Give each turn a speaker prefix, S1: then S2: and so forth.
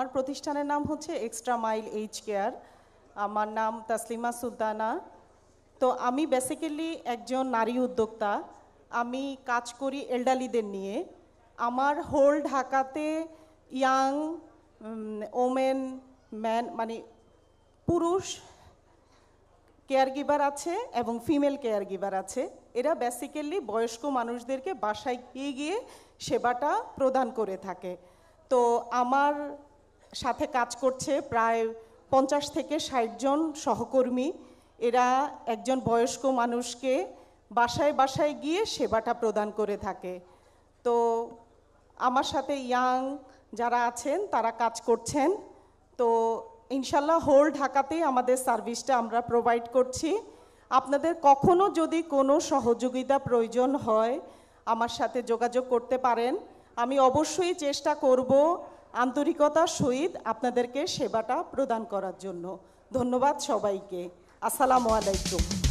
S1: আমার প্রতিষ্ঠানের নাম হচ্ছে এক্সট্রা মাইল এইজ কেয়ার। আমার নাম তাসলিমা সুলতানা। তো আমি বেসিক্যালি একজন নারী উদ্যোক্তা। আমি কাজ করি এল্ডারলিদের নিয়ে। আমার হোল ঢাকাতে ইয়াং ওমেন ম্যান মানে পুরুষ কেয়ার গিভার আছে এবং ফিমেল কেয়ার গিভার আছে। এরা বেসিক্যালি বয়স্ক মানুষদেরকে বাসায় গিয়ে গিয়ে সেবাটা প্রদান করে থাকে। তো আমার সাথে কাজ করছে প্রায় 50 থেকে 60 জন সহকর্মী। এরা একজন বয়স্ক মানুষকে বাসায় বাসায় গিয়ে সেবাটা প্রদান করে থাকে। তো আমার সাথে ইয়াং যারা আছেন তারা কাজ করছেন। তো ইনশাল্লাহ হোল ঢাকাতেই আমাদের সার্ভিসটা আমরা প্রোভাইড করছি। আপনাদের কখনো যদি কোনো সহযোগিতা প্রয়োজন হয় আমার সাথে যোগাযোগ করতে পারেন। আমি অবশ্যই চেষ্টা করব আন্তরিকতার সহিত আপনাদেরকে সেবাটা প্রদান করার জন্য। ধন্যবাদ সবাইকে। আসসালামু আলাইকুম।